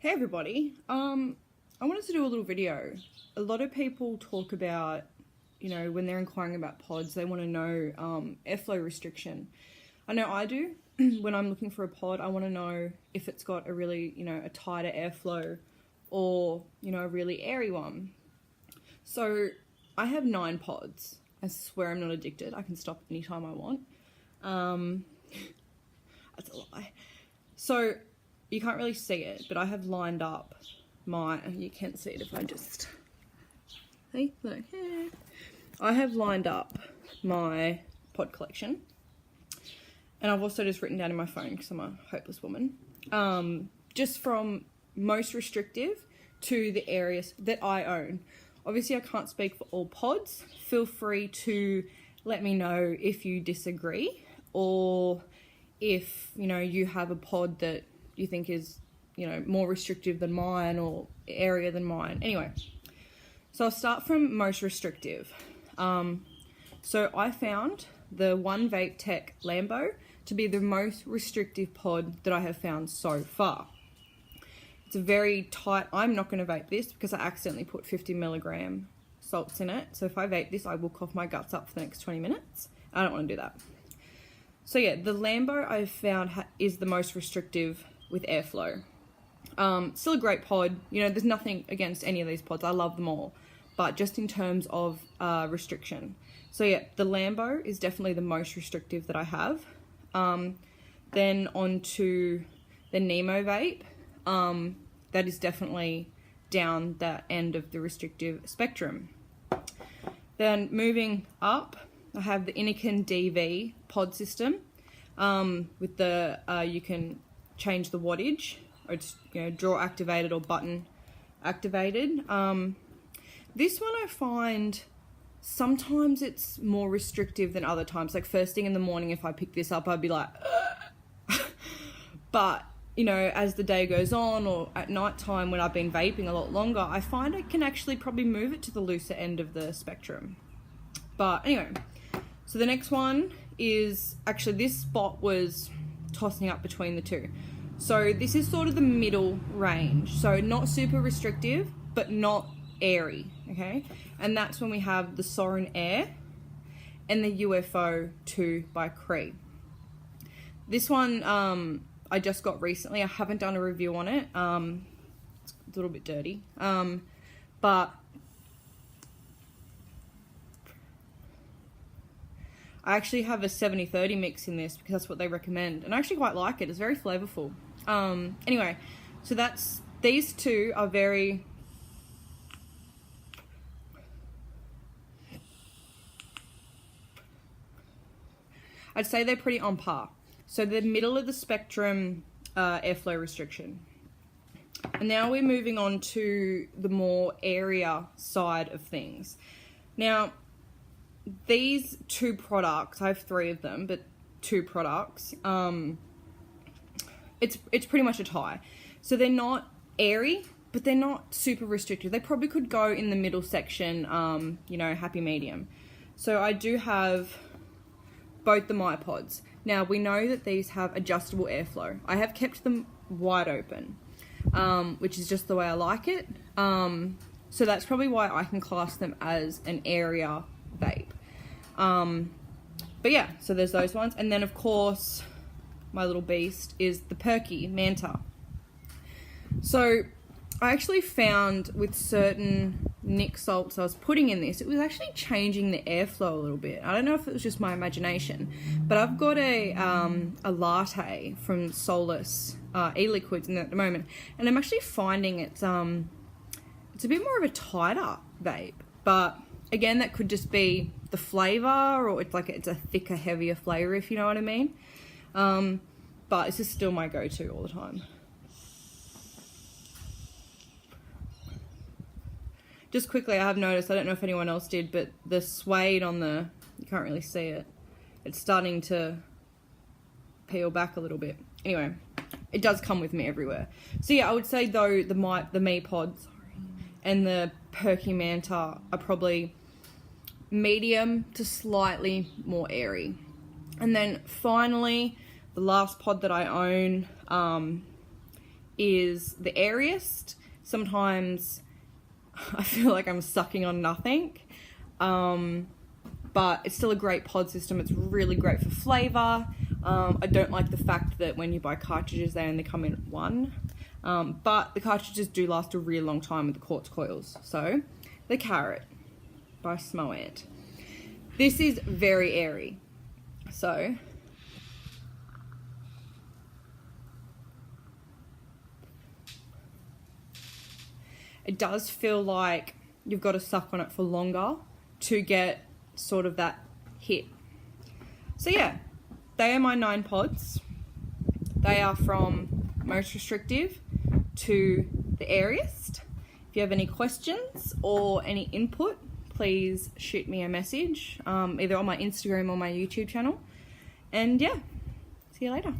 Hey everybody, I wanted to do a little video. A lot of people talk about, when they're inquiring about pods, they want to know airflow restriction. I know I do. When I'm looking for a pod, I want to know if it's got a really, a tighter airflow or, a really airy one. So I have 9 pods. I swear I'm not addicted. I can stop anytime I want. That's a lie. So you can't really see it, but I have lined up you can't see it if I just, see, look, yeah. I have lined up my pod collection, and I've also just written down in my phone because I'm a hopeless woman, just from most restrictive to the areas that I own. Obviously I can't speak for all pods. Feel free to let me know if you disagree, or if, you have a pod that you think is, more restrictive than mine or area than mine. Anyway, so I'll start from most restrictive. So I found the One Vape Tech Lambo to be the most restrictive pod that I have found so far. It's a very tight, I'm not going to vape this because I accidentally put 50 milligram salts in it. So if I vape this, I will cough my guts up for the next 20 minutes. I don't want to do that. So yeah, the Lambo I've found is the most restrictive with airflow. Still a great pod. There's nothing against any of these pods. I love them all. But just in terms of restriction. So yeah, the Lambo is definitely the most restrictive that I have. Then on to the Nemo vape. That is definitely down that end of the restrictive spectrum. Then moving up, I have the Inikin DV pod system. With the, you can change the wattage, or it's, draw activated or button activated. This one I find sometimes it's more restrictive than other times. Like first thing in the morning, if I pick this up, I'd be like, but as the day goes on, or at night time when I've been vaping a lot longer, I find I can actually probably move it to the looser end of the spectrum. But anyway, so the next one is, actually this spot was tossing up between the two. So this is sort of the middle range. So not super restrictive, but not airy, okay? And that's when we have the Soren Air and the UFO 2 by Cree. This one I just got recently. I haven't done a review on it. It's a little bit dirty. But I actually have a 70-30 mix in this because that's what they recommend. And I actually quite like it. It's very flavorful. Anyway, so these two are very... I'd say they're pretty on par. So the middle of the spectrum airflow restriction. And now we're moving on to the more area side of things. Now, these 2 products, I have 3 of them, but 2 products, it's pretty much a tie. So they're not airy, but they're not super restrictive. They probably could go in the middle section, happy medium. So I do have both the MyPods. Now we know that these have adjustable airflow. I have kept them wide open, which is just the way I like it. So that's probably why I can class them as an area vape. But yeah, so there's those ones. And then of course, my little beast is the Perky Manta. So I actually found with certain Nick salts I was putting in this, it was actually changing the airflow a little bit. I don't know if it was just my imagination, but I've got a latte from Solus e-liquids in there at the moment, and I'm actually finding it's a bit more of a tighter vape. But again, that could just be the flavor, or it's a thicker, heavier flavor, if you know what I mean. But this is still my go-to all the time. Just quickly, I have noticed, I don't know if anyone else did, but the suede on you can't really see it. It's starting to peel back a little bit. Anyway, it does come with me everywhere. So yeah, I would say though the MyPod and the Perky Manta are probably medium to slightly more airy. And then finally, the last pod that I own is the airiest. Sometimes I feel like I'm sucking on nothing, but it's still a great pod system. It's really great for flavour. I don't like the fact that when you buy cartridges, they only come in one, but the cartridges do last a really long time with the quartz coils. So, the Carrot by Smoant. This is very airy. So, it does feel like you've got to suck on it for longer to get sort of that hit. So yeah, they are my 9 pods. They are from most restrictive to the airiest. If you have any questions or any input, please shoot me a message, either on my Instagram or my YouTube channel. And yeah, see you later.